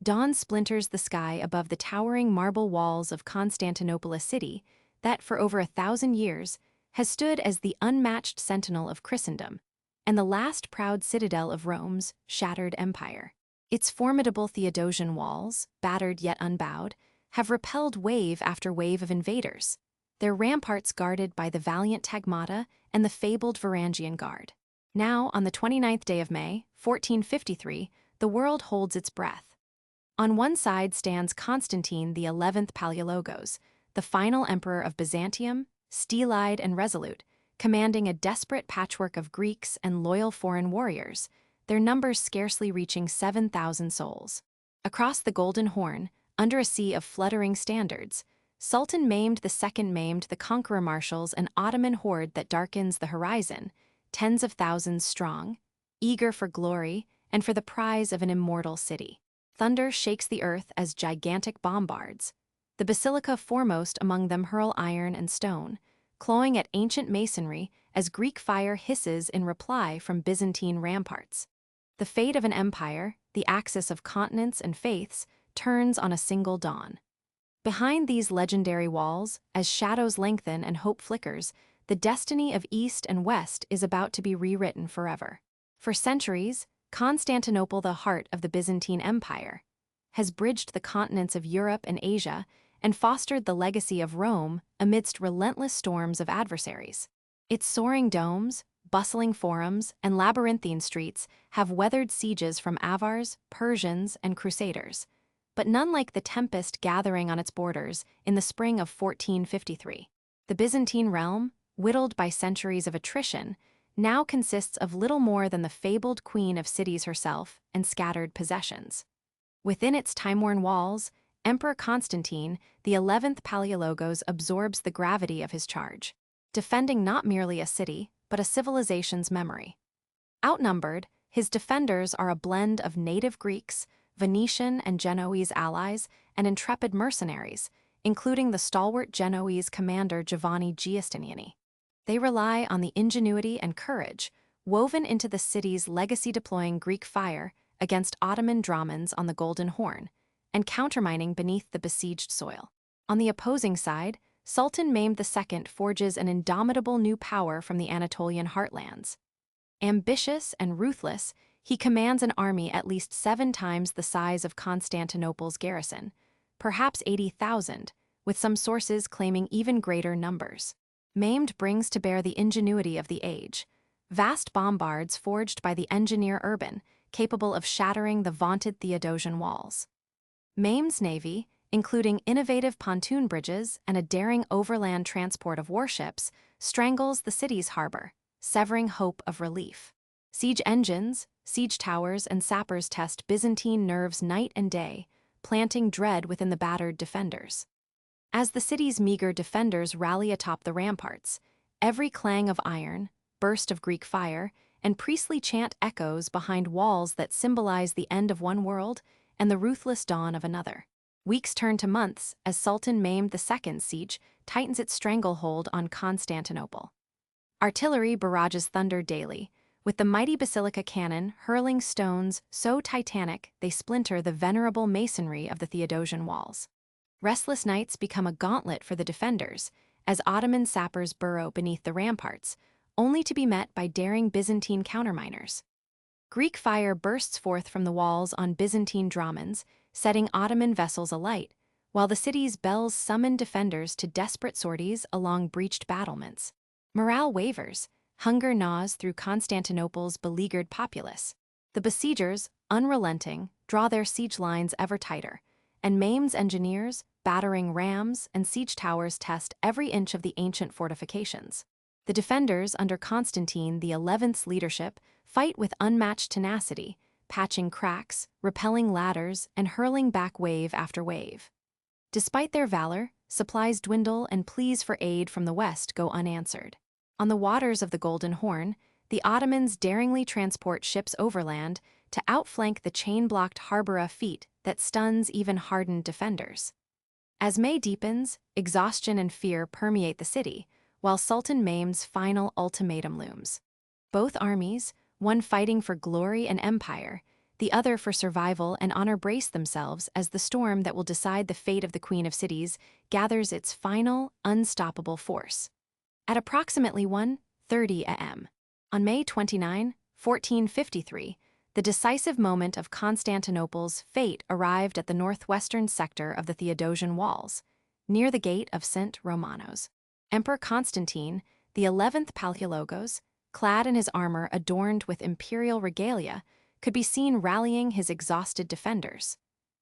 dawn splinters the sky above the towering marble walls of Constantinople, a city that, for over 1,000 years, has stood as the unmatched sentinel of Christendom and the last proud citadel of Rome's shattered empire. Its formidable Theodosian walls, battered yet unbowed, have repelled wave after wave of invaders, their ramparts guarded by the valiant Tagmata and the fabled Varangian Guard. Now, on the 29th day of May, 1453, the world holds its breath. On one side stands Constantine XI Palaiologos, the final emperor of Byzantium, steel-eyed and resolute, commanding a desperate patchwork of Greeks and loyal foreign warriors, their numbers scarcely reaching 7,000 souls. Across the Golden Horn, under a sea of fluttering standards, Sultan Mehmed II maimed the conqueror marshals an Ottoman horde that darkens the horizon, tens of thousands strong, eager for glory and for the prize of an immortal city. Thunder shakes the earth as gigantic bombards. The basilica foremost among them hurl iron and stone, clawing at ancient masonry as Greek fire hisses in reply from Byzantine ramparts. The fate of an empire, the axis of continents and faiths, turns on a single dawn. Behind these legendary walls, as shadows lengthen and hope flickers, the destiny of East and West is about to be rewritten forever. For centuries, Constantinople, the heart of the Byzantine Empire, has bridged the continents of Europe and Asia and fostered the legacy of Rome amidst relentless storms of adversaries. Its soaring domes, bustling forums, and labyrinthine streets have weathered sieges from Avars, Persians, and Crusaders, but none like the tempest gathering on its borders in the spring of 1453. The Byzantine realm, whittled by centuries of attrition, now consists of little more than the fabled queen of cities herself and scattered possessions. Within its time-worn walls, Emperor Constantine XI Palaiologos absorbs the gravity of his charge, defending not merely a city, but a civilization's memory. Outnumbered, his defenders are a blend of native Greeks, Venetian and Genoese allies, and intrepid mercenaries, including the stalwart Genoese commander Giovanni Giustiniani. They rely on the ingenuity and courage woven into the city's legacy-deploying Greek fire against Ottoman Dromans on the Golden Horn, and countermining beneath the besieged soil. On the opposing side, Sultan Mehmed II forges an indomitable new power from the Anatolian heartlands. Ambitious and ruthless, he commands an army at least 7 times the size of Constantinople's garrison, perhaps 80,000, with some sources claiming even greater numbers. Mehmed brings to bear the ingenuity of the age, vast bombards forged by the engineer Urban, capable of shattering the vaunted Theodosian walls. Mehmed's navy, including innovative pontoon bridges and a daring overland transport of warships, strangles the city's harbor, severing hope of relief. Siege engines, siege towers, and sappers test Byzantine nerves night and day, planting dread within the battered defenders. As the city's meager defenders rally atop the ramparts, every clang of iron, burst of Greek fire, and priestly chant echoes behind walls that symbolize the end of one world and the ruthless dawn of another. Weeks turn to months as Sultan Mehmed II's siege tightens its stranglehold on Constantinople. Artillery barrages thunder daily, with the mighty basilica cannon hurling stones so titanic they splinter the venerable masonry of the Theodosian walls. Restless nights become a gauntlet for the defenders, as Ottoman sappers burrow beneath the ramparts, only to be met by daring Byzantine counterminers. Greek fire bursts forth from the walls on Byzantine dromans, setting Ottoman vessels alight, while the city's bells summon defenders to desperate sorties along breached battlements. Morale wavers, hunger gnaws through Constantinople's beleaguered populace. The besiegers, unrelenting, draw their siege lines ever tighter, and Mehmed's engineers, battering rams and siege towers test every inch of the ancient fortifications. The defenders, under Constantine XI's leadership, fight with unmatched tenacity, patching cracks, repelling ladders, and hurling back wave after wave. Despite their valor, supplies dwindle and pleas for aid from the west go unanswered. On the waters of the Golden Horn, the Ottomans daringly transport ships overland to outflank the chain-blocked harbor fleet that stuns even hardened defenders. As May deepens, exhaustion and fear permeate the city, while Sultan Mehmed's final ultimatum looms. Both armies, one fighting for glory and empire, the other for survival and honor, brace themselves as the storm that will decide the fate of the Queen of Cities gathers its final, unstoppable force. At approximately 1:30 a.m. on May 29, 1453, the decisive moment of Constantinople's fate arrived at the northwestern sector of the Theodosian walls, near the gate of St. Romanos. Emperor Constantine, the 11th Palaiologos, clad in his armor adorned with imperial regalia, could be seen rallying his exhausted defenders,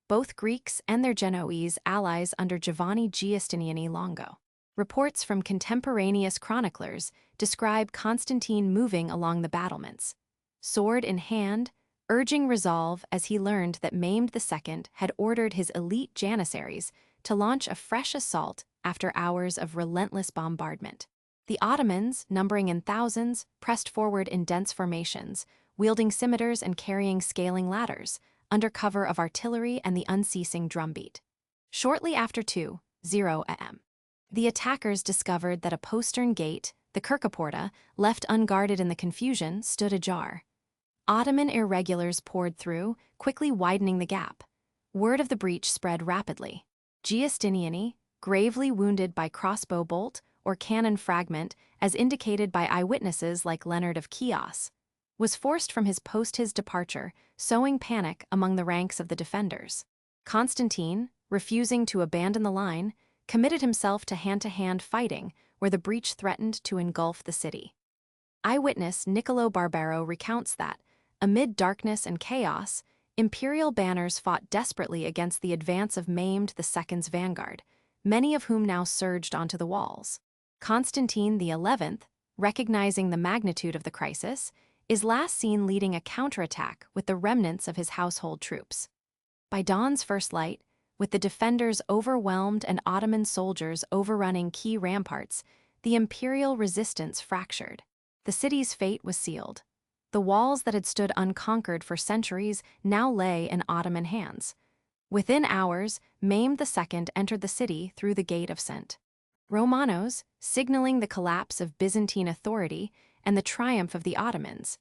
both Greeks and their Genoese allies under Giovanni Giustiniani Longo. Reports from contemporaneous chroniclers describe Constantine moving along the battlements, sword in hand, urging resolve as he learned that Mehmed II had ordered his elite janissaries to launch a fresh assault after hours of relentless bombardment. The Ottomans, numbering in thousands, pressed forward in dense formations, wielding scimitars and carrying scaling ladders, under cover of artillery and the unceasing drumbeat. Shortly after 2:00 a.m., the attackers discovered that a postern gate, the Kirkeporta, left unguarded in the confusion, stood ajar. Ottoman irregulars poured through, quickly widening the gap. Word of the breach spread rapidly. Giustiniani, gravely wounded by crossbow bolt or cannon fragment, as indicated by eyewitnesses like Leonard of Chios, was forced from his post. His departure, sowing panic among the ranks of the defenders. Constantine, refusing to abandon the line, committed himself to hand-to-hand fighting where the breach threatened to engulf the city. Eyewitness Niccolo Barbaro recounts that, amid darkness and chaos, imperial banners fought desperately against the advance of Mehmed II's vanguard, many of whom now surged onto the walls. Constantine XI, recognizing the magnitude of the crisis, is last seen leading a counterattack with the remnants of his household troops. By dawn's first light, with the defenders overwhelmed and Ottoman soldiers overrunning key ramparts, the imperial resistance fractured. The city's fate was sealed. The walls that had stood unconquered for centuries now lay in Ottoman hands. Within hours, Mehmed II entered the city through the gate of St. Romanos, signaling the collapse of Byzantine authority and the triumph of the Ottomans,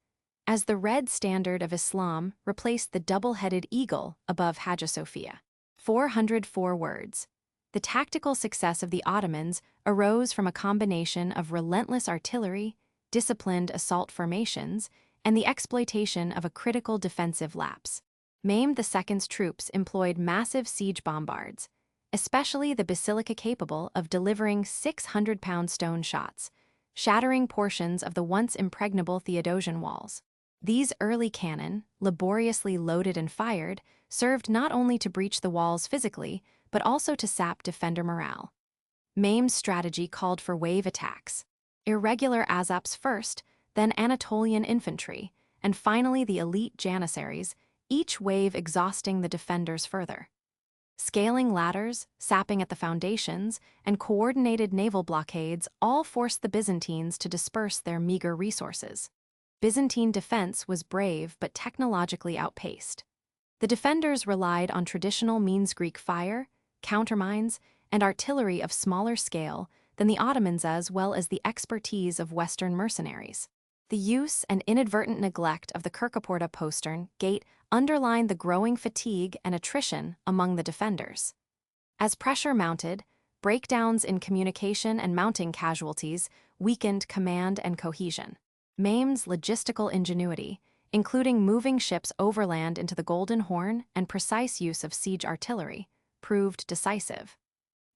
as the red standard of Islam replaced the double-headed eagle above Hagia Sophia. 404 words. The tactical success of the Ottomans arose from a combination of relentless artillery, disciplined assault formations, and the exploitation of a critical defensive lapse. Mehmed II's troops employed massive siege bombards, especially the basilica, capable of delivering 600-pound stone shots, shattering portions of the once impregnable Theodosian walls. These early cannon, laboriously loaded and fired, served not only to breach the walls physically, but also to sap defender morale. Mehmed's strategy called for wave attacks. Irregular Azaps first, then Anatolian infantry, and finally the elite janissaries, each wave exhausting the defenders further. Scaling ladders, sapping at the foundations, and coordinated naval blockades all forced the Byzantines to disperse their meager resources. Byzantine defense was brave but technologically outpaced. The defenders relied on traditional means Greek fire, countermines, and artillery of smaller scale than the Ottomans, as well as the expertise of Western mercenaries. The use and inadvertent neglect of the Kirkeporta postern gate underlined the growing fatigue and attrition among the defenders. As pressure mounted, breakdowns in communication and mounting casualties weakened command and cohesion. Mehmed's logistical ingenuity, including moving ships overland into the Golden Horn and precise use of siege artillery, proved decisive.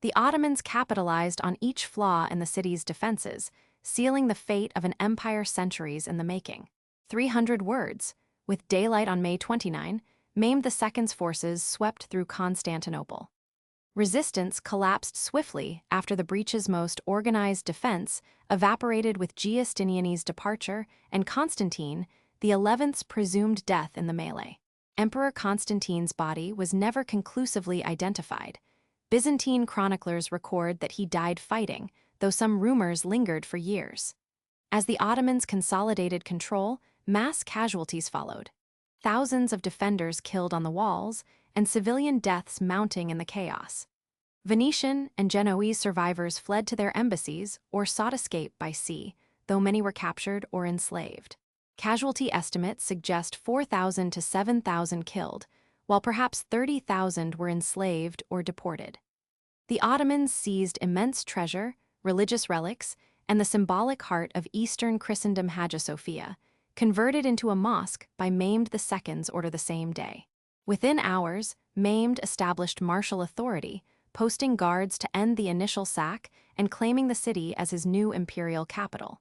The Ottomans capitalized on each flaw in the city's defenses, sealing the fate of an empire centuries in the making. 300 words. With daylight on May 29, Mehmed II's forces swept through Constantinople. Resistance collapsed swiftly after the breach's most organized defense evaporated with Giustiniani's departure and Constantine XI's presumed death in the melee. Emperor Constantine's body was never conclusively identified. Byzantine chroniclers record that he died fighting, though some rumors lingered for years. As the Ottomans consolidated control, mass casualties followed. Thousands of defenders killed on the walls, and civilian deaths mounting in the chaos. Venetian and Genoese survivors fled to their embassies or sought escape by sea, though many were captured or enslaved. Casualty estimates suggest 4,000 to 7,000 killed, while perhaps 30,000 were enslaved or deported. The Ottomans seized immense treasure, religious relics, and the symbolic heart of Eastern Christendom Hagia Sophia, converted into a mosque by Mehmed II's order the same day. Within hours, Mehmed established martial authority, posting guards to end the initial sack and claiming the city as his new imperial capital.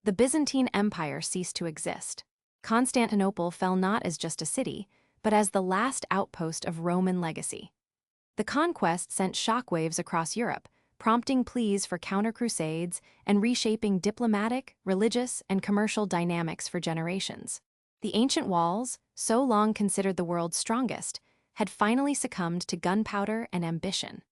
The Byzantine Empire ceased to exist. Constantinople fell not as just a city, but as the last outpost of Roman legacy. The conquest sent shockwaves across Europe, prompting pleas for counter-crusades and reshaping diplomatic, religious, and commercial dynamics for generations. The ancient walls, so long considered the world's strongest, had finally succumbed to gunpowder and ambition.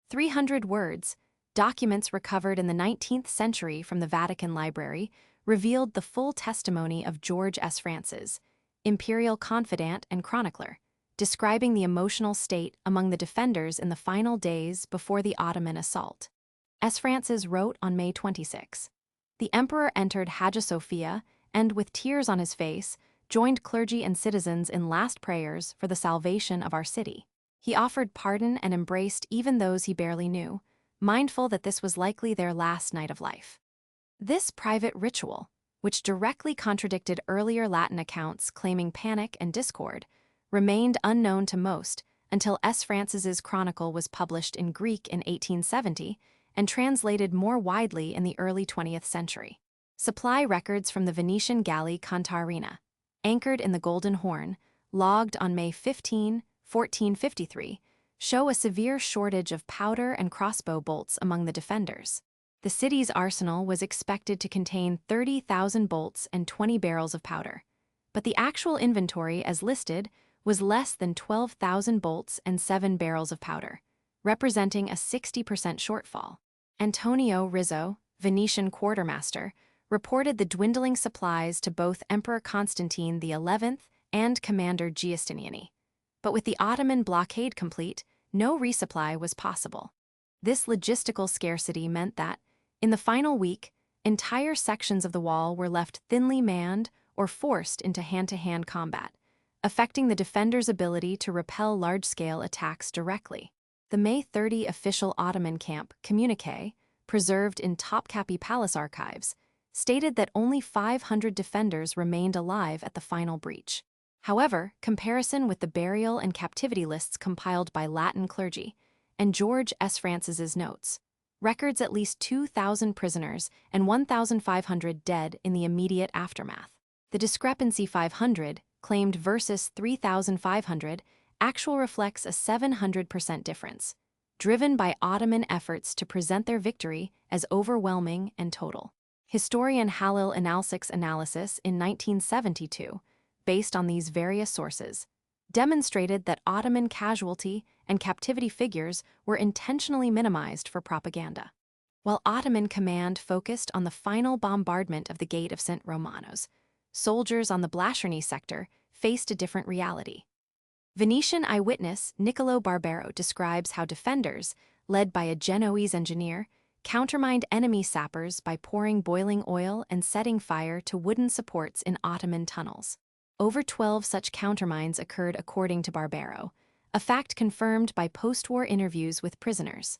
300 words, documents recovered in the 19th century from the Vatican Library, revealed the full testimony of George S. Francis, imperial confidant and chronicler, describing the emotional state among the defenders in the final days before the Ottoman assault. S. Francis wrote on May 26. The emperor entered Hagia Sophia and, with tears on his face, joined clergy and citizens in last prayers for the salvation of our city. He offered pardon and embraced even those he barely knew, mindful that this was likely their last night of life. This private ritual, which directly contradicted earlier Latin accounts claiming panic and discord, remained unknown to most until S. Francis's chronicle was published in Greek in 1870 and translated more widely in the early 20th century. Supply records from the Venetian galley Cantarina, anchored in the Golden Horn, logged on May 15, 1453, show a severe shortage of powder and crossbow bolts among the defenders. The city's arsenal was expected to contain 30,000 bolts and 20 barrels of powder, but the actual inventory as listed was less than 12,000 bolts and 7 barrels of powder, representing a 60% shortfall. Antonio Rizzo, Venetian quartermaster, reported the dwindling supplies to both Emperor Constantine XI and Commander Giustiniani. But with the Ottoman blockade complete, no resupply was possible. This logistical scarcity meant that, in the final week, entire sections of the wall were left thinly manned or forced into hand-to-hand combat, affecting the defenders' ability to repel large-scale attacks directly. The May 30 official Ottoman camp communiqué, preserved in Topkapi Palace archives, stated that only 500 defenders remained alive at the final breach. However, comparison with the burial and captivity lists compiled by Latin clergy and George S. Francis's notes records at least 2,000 prisoners and 1,500 dead in the immediate aftermath. The discrepancy 500, claimed versus 3,500, actual reflects a 700% difference, driven by Ottoman efforts to present their victory as overwhelming and total. Historian Halil Inalcik's analysis in 1972, based on these various sources, demonstrated that Ottoman casualty and captivity figures were intentionally minimized for propaganda. While Ottoman command focused on the final bombardment of the Gate of St. Romanos, soldiers on the Blasharny sector faced a different reality. Venetian eyewitness Niccolo Barbero describes how defenders, led by a Genoese engineer, countermined enemy sappers by pouring boiling oil and setting fire to wooden supports in Ottoman tunnels. Over 12 such countermines occurred according to Barbero, a fact confirmed by post-war interviews with prisoners.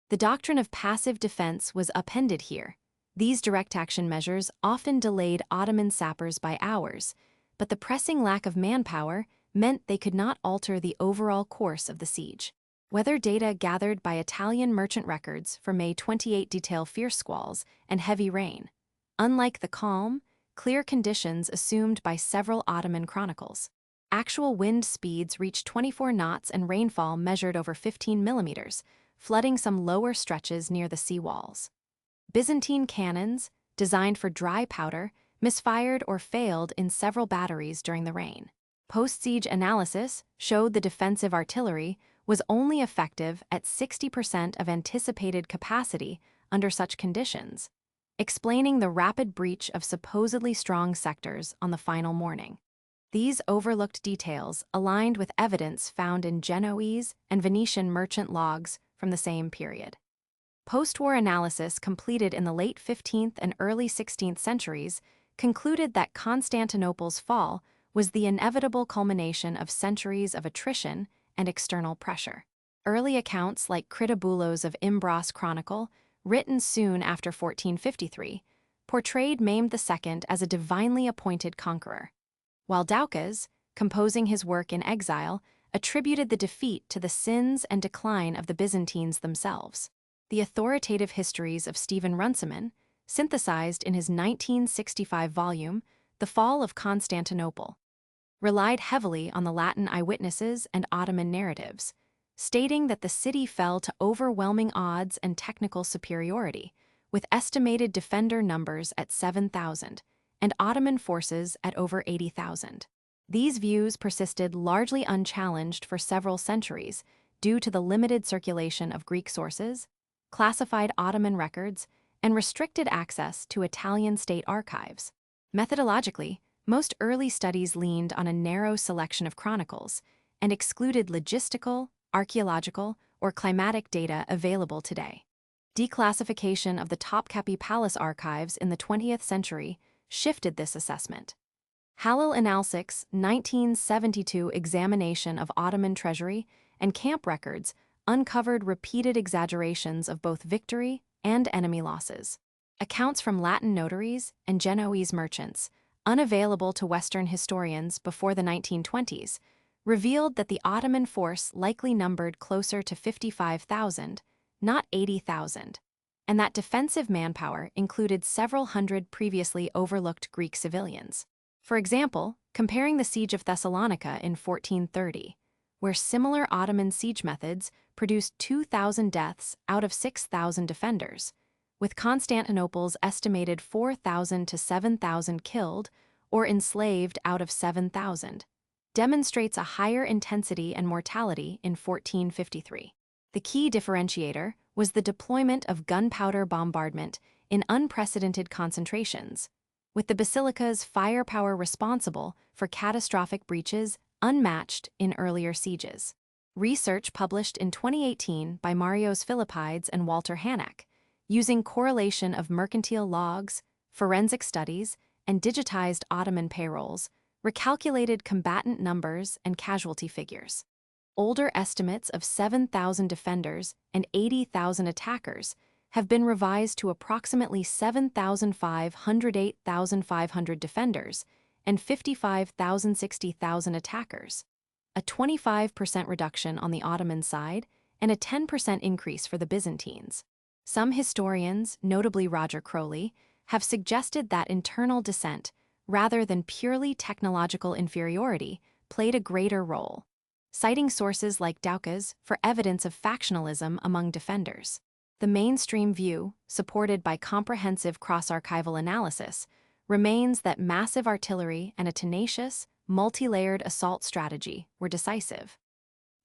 The doctrine of passive defense was upended here. These direct action measures often delayed Ottoman sappers by hours, but the pressing lack of manpower meant they could not alter the overall course of the siege. Weather data gathered by Italian merchant records for May 28 detail fierce squalls and heavy rain, unlike the calm, clear conditions assumed by several Ottoman chronicles. Actual wind speeds reached 24 knots and rainfall measured over 15 millimeters, flooding some lower stretches near the sea walls. Byzantine cannons, designed for dry powder, misfired or failed in several batteries during the rain. Post-siege analysis showed the defensive artillery was only effective at 60% of anticipated capacity under such conditions, explaining the rapid breach of supposedly strong sectors on the final morning. These overlooked details aligned with evidence found in Genoese and Venetian merchant logs from the same period. Post-war analysis completed in the late 15th and early 16th centuries concluded that Constantinople's fall was the inevitable culmination of centuries of attrition and external pressure. Early accounts like Critobullo's of Imbros Chronicle, written soon after 1453, portrayed Mehmed II as a divinely appointed conqueror, while Doukas, composing his work in exile, attributed the defeat to the sins and decline of the Byzantines themselves. The authoritative histories of Stephen Runciman, synthesized in his 1965 volume, The Fall of Constantinople, relied heavily on the Latin eyewitnesses and Ottoman narratives, stating that the city fell to overwhelming odds and technical superiority, with estimated defender numbers at 7,000 and Ottoman forces at over 80,000. These views persisted largely unchallenged for several centuries due to the limited circulation of Greek sources, classified Ottoman records, and restricted access to Italian state archives. Methodologically, most early studies leaned on a narrow selection of chronicles and excluded logistical, archaeological, or climatic data available today. Declassification of the Topkapi Palace archives in the 20th century shifted this assessment. Halil İnalcık's 1972 examination of Ottoman treasury and camp records uncovered repeated exaggerations of both victory and enemy losses. Accounts from Latin notaries and Genoese merchants, unavailable to Western historians before the 1920s, revealed that the Ottoman force likely numbered closer to 55,000, not 80,000, and that defensive manpower included several hundred previously overlooked Greek civilians. For example, comparing the Siege of Thessalonica in 1430, where similar Ottoman siege methods produced 2,000 deaths out of 6,000 defenders, with Constantinople's estimated 4,000 to 7,000 killed or enslaved out of 7,000, demonstrates a higher intensity and mortality in 1453. The key differentiator was the deployment of gunpowder bombardment in unprecedented concentrations, with the basilica's firepower responsible for catastrophic breaches unmatched in earlier sieges. Research published in 2018 by Marios Philippides and Walter Hanak, using correlation of mercantile logs, forensic studies, and digitized Ottoman payrolls, recalculated combatant numbers and casualty figures. Older estimates of 7,000 defenders and 80,000 attackers have been revised to approximately 7,500, 8,500 defenders and 55,000, 60,000 attackers, a 25% reduction on the Ottoman side and a 10% increase for the Byzantines. Some historians, notably Roger Crowley, have suggested that internal dissent, rather than purely technological inferiority, played a greater role, citing sources like Doukas for evidence of factionalism among defenders. The mainstream view, supported by comprehensive cross-archival analysis, remains that massive artillery and a tenacious, multi-layered assault strategy were decisive.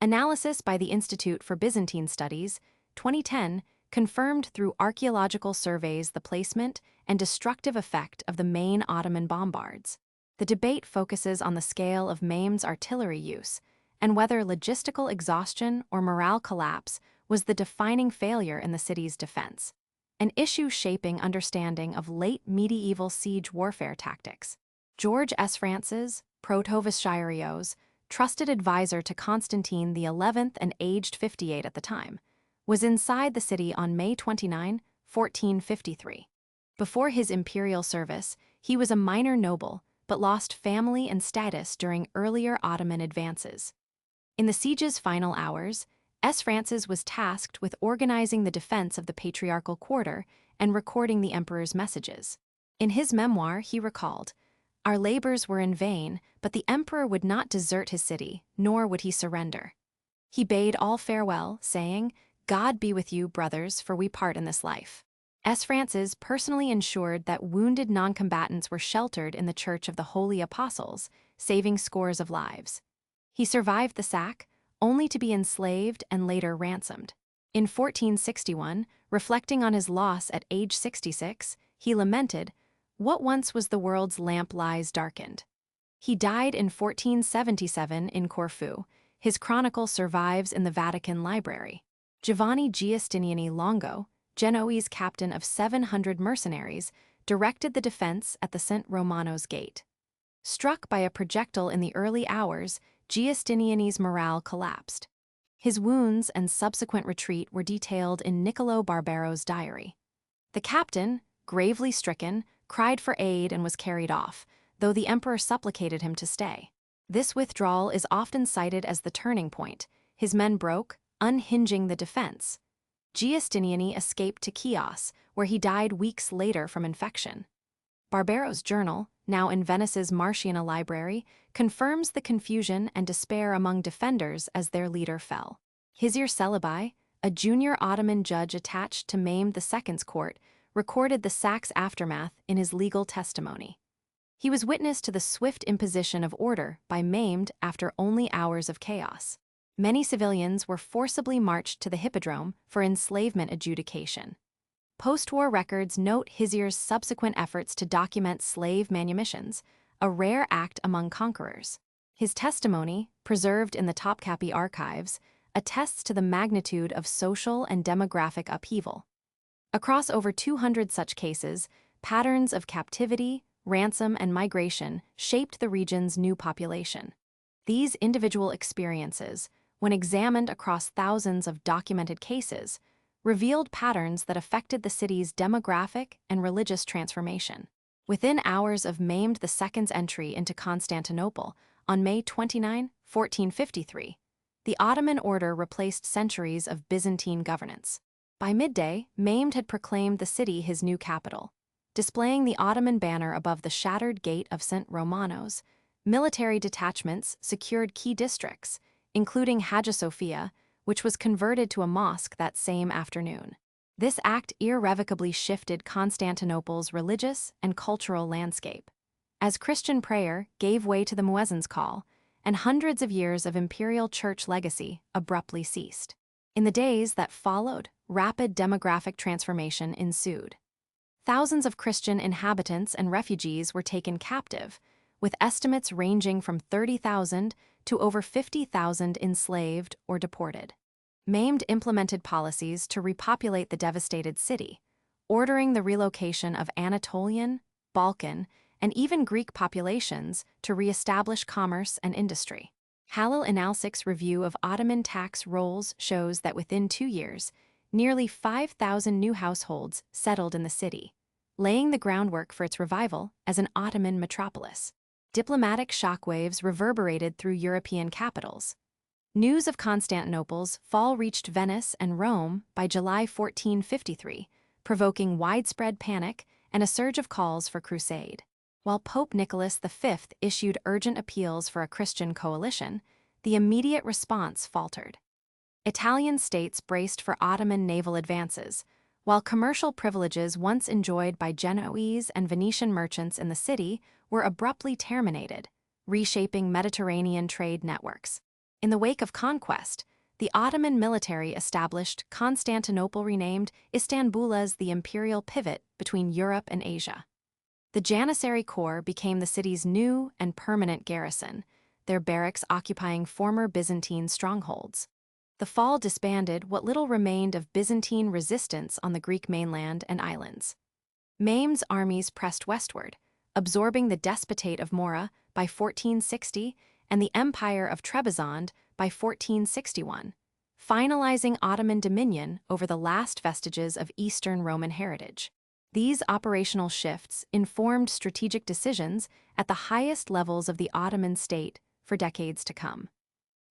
Analysis by the Institute for Byzantine Studies, 2010, confirmed through archaeological surveys the placement and destructive effect of the main Ottoman bombards. The debate focuses on the scale of Mehmed's artillery use and whether logistical exhaustion or morale collapse was the defining failure in the city's defense, an issue shaping understanding of late medieval siege warfare tactics. George S. Francis, Protovis Shierios, trusted advisor to Constantine XI and aged 58 at the time, was inside the city on May 29, 1453. Before his imperial service, he was a minor noble, but lost family and status during earlier Ottoman advances. In the siege's final hours, S. Francis was tasked with organizing the defense of the patriarchal quarter and recording the emperor's messages. In his memoir, he recalled, "Our labors were in vain, but the emperor would not desert his city, nor would he surrender. He bade all farewell, saying, 'God be with you, brothers, for we part in this life.'" S. Francis personally ensured that wounded noncombatants were sheltered in the Church of the Holy Apostles, saving scores of lives. He survived the sack, only to be enslaved and later ransomed. In 1461, reflecting on his loss at age 66, he lamented, "What once was the world's lamp lies darkened." He died in 1477 in Corfu. His chronicle survives in the Vatican Library. Giovanni Giustiniani Longo, Genoese captain of 700 mercenaries, directed the defense at the St. Romano's Gate. Struck by a projectile in the early hours, Giustiniani's morale collapsed. His wounds and subsequent retreat were detailed in Niccolò Barbero's diary. The captain, gravely stricken, cried for aid and was carried off, though the emperor supplicated him to stay. This withdrawal is often cited as the turning point. His men broke, unhinging the defense. Giustiniani escaped to Chios, where he died weeks later from infection. Barbero's journal, now in Venice's Martiana Library, confirms the confusion and despair among defenders as their leader fell. Hizir Celebi, a junior Ottoman judge attached to Mehmed II's court, recorded the sack's aftermath in his legal testimony. He was witness to the swift imposition of order by Mehmed after only hours of chaos. Many civilians were forcibly marched to the hippodrome for enslavement adjudication. Post-war records note Hizir's subsequent efforts to document slave manumissions, a rare act among conquerors. His testimony, preserved in the Topkapi archives, attests to the magnitude of social and demographic upheaval. Across over 200 such cases, patterns of captivity, ransom, and migration shaped the region's new population. These individual experiences, when examined across thousands of documented cases, revealed patterns that affected the city's demographic and religious transformation. Within hours of Mehmed II's entry into Constantinople, on May 29, 1453, the Ottoman order replaced centuries of Byzantine governance. By midday, Mehmed had proclaimed the city his new capital. Displaying the Ottoman banner above the shattered gate of St. Romanos, military detachments secured key districts, including Hagia Sophia, which was converted to a mosque that same afternoon. This act irrevocably shifted Constantinople's religious and cultural landscape, as Christian prayer gave way to the muezzin's call, and hundreds of years of imperial church legacy abruptly ceased. In the days that followed, rapid demographic transformation ensued. Thousands of Christian inhabitants and refugees were taken captive, with estimates ranging from 30,000 to over 50,000 enslaved or deported. Mehmed implemented policies to repopulate the devastated city, ordering the relocation of Anatolian, Balkan, and even Greek populations to re-establish commerce and industry. Halil Inalcik's review of Ottoman tax rolls shows that within 2 years, nearly 5,000 new households settled in the city, laying the groundwork for its revival as an Ottoman metropolis. Diplomatic shockwaves reverberated through European capitals. News of Constantinople's fall reached Venice and Rome by July 1453, provoking widespread panic and a surge of calls for crusade. While Pope Nicholas V issued urgent appeals for a Christian coalition, the immediate response faltered. Italian states braced for Ottoman naval advances, while commercial privileges once enjoyed by Genoese and Venetian merchants in the city were abruptly terminated, reshaping Mediterranean trade networks. In the wake of conquest, the Ottoman military established Constantinople, renamed Istanbul, as the imperial pivot between Europe and Asia. The Janissary Corps became the city's new and permanent garrison, their barracks occupying former Byzantine strongholds. The fall disbanded what little remained of Byzantine resistance on the Greek mainland and islands. Mehmed's armies pressed westward, absorbing the Despotate of Mora by 1460 and the Empire of Trebizond by 1461, finalizing Ottoman dominion over the last vestiges of Eastern Roman heritage. These operational shifts informed strategic decisions at the highest levels of the Ottoman state for decades to come.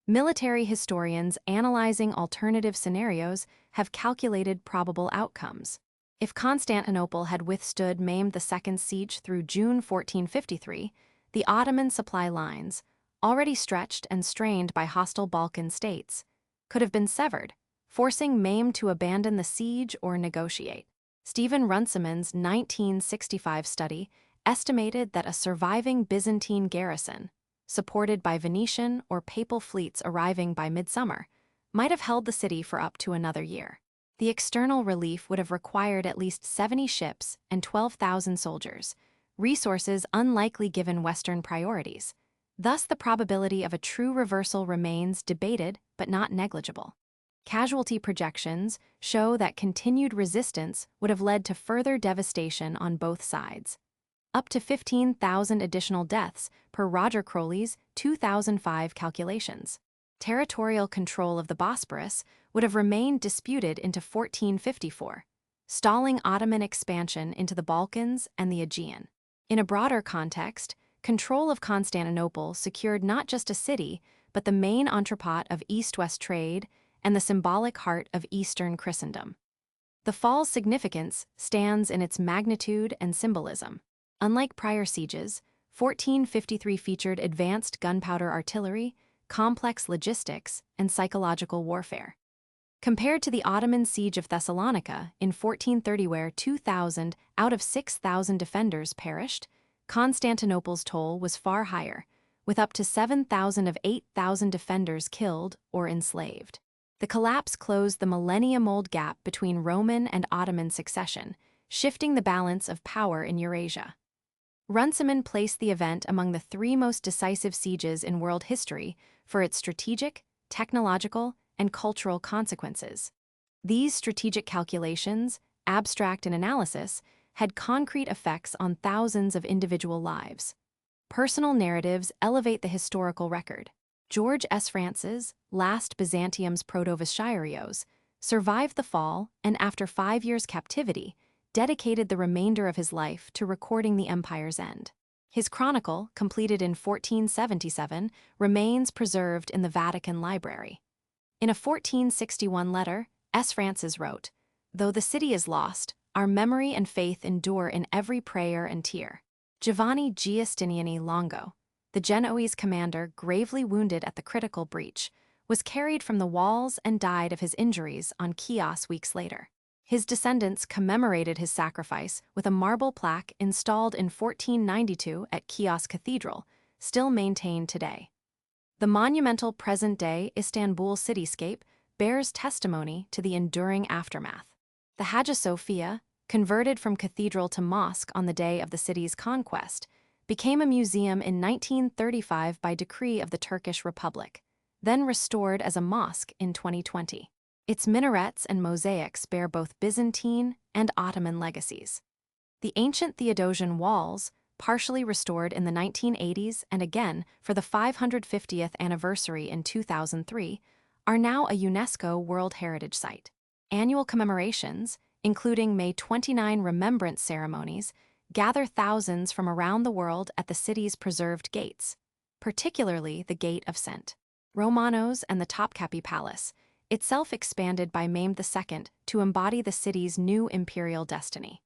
Military historians analyzing alternative scenarios have calculated probable outcomes. If Constantinople had withstood Mehmed II's siege through June 1453, the Ottoman supply lines, already stretched and strained by hostile Balkan states, could have been severed, forcing Mehmed to abandon the siege or negotiate. Stephen Runciman's 1965 study estimated that a surviving Byzantine garrison, supported by Venetian or Papal fleets arriving by midsummer, might have held the city for up to another year. The external relief would have required at least 70 ships and 12,000 soldiers, resources unlikely given Western priorities. Thus, the probability of a true reversal remains debated but not negligible. Casualty projections show that continued resistance would have led to further devastation on both sides. Up to 15,000 additional deaths per Roger Crowley's 2005 calculations. Territorial control of the Bosporus would have remained disputed into 1454, stalling Ottoman expansion into the Balkans and the Aegean. In a broader context, control of Constantinople secured not just a city, but the main entrepot of East-West trade and the symbolic heart of Eastern Christendom. The fall's significance stands in its magnitude and symbolism. Unlike prior sieges, 1453 featured advanced gunpowder artillery, complex logistics, and psychological warfare. Compared to the Ottoman siege of Thessalonica in 1430, where 2,000 out of 6,000 defenders perished, Constantinople's toll was far higher, with up to 7,000 of 8,000 defenders killed or enslaved. The collapse closed the millennium-old gap between Roman and Ottoman succession, shifting the balance of power in Eurasia. Runciman placed the event among the three most decisive sieges in world history for its strategic, technological, and cultural consequences. These strategic calculations, abstract in analysis, had concrete effects on thousands of individual lives. Personal narratives elevate the historical record. George S. France's Last Byzantium's Protovishirios survived the fall and, after 5 years' captivity, dedicated the remainder of his life to recording the empire's end. His chronicle, completed in 1477, remains preserved in the Vatican Library. In a 1461 letter, S. Francis wrote, "Though the city is lost, our memory and faith endure in every prayer and tear." Giovanni Giustiniani Longo, the Genoese commander gravely wounded at the critical breach, was carried from the walls and died of his injuries on Chios weeks later. His descendants commemorated his sacrifice with a marble plaque installed in 1492 at Chios Cathedral, still maintained today. The monumental present-day Istanbul cityscape bears testimony to the enduring aftermath. The Hagia Sophia, converted from cathedral to mosque on the day of the city's conquest, became a museum in 1935 by decree of the Turkish Republic, then restored as a mosque in 2020. Its minarets and mosaics bear both Byzantine and Ottoman legacies. The ancient Theodosian walls, partially restored in the 1980s and again for the 550th anniversary in 2003, are now a UNESCO World Heritage Site. Annual commemorations, including May 29 remembrance ceremonies, gather thousands from around the world at the city's preserved gates, particularly the Gate of St. Romanos and the Topkapi Palace, itself expanded by Mehmed II to embody the city's new imperial destiny.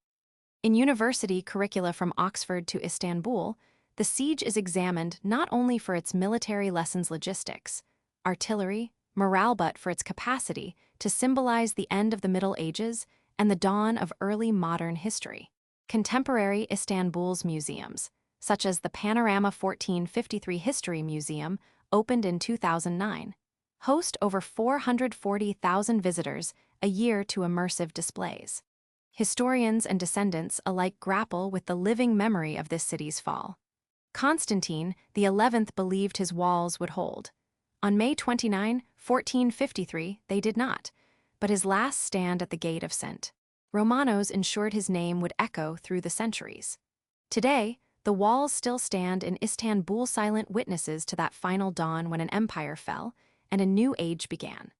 In university curricula from Oxford to Istanbul, the siege is examined not only for its military lessons logistics, artillery, morale, but for its capacity to symbolize the end of the Middle Ages and the dawn of early modern history. Contemporary Istanbul's museums, such as the Panorama 1453 History Museum, opened in 2009, host over 440,000 visitors a year to immersive displays. Historians and descendants alike grapple with the living memory of this city's fall. Constantine XI believed his walls would hold. On May 29, 1453, they did not, but his last stand at the Gate of St. Romanos ensured his name would echo through the centuries. Today, the walls still stand in Istanbul, silent witnesses to that final dawn when an empire fell and a new age began.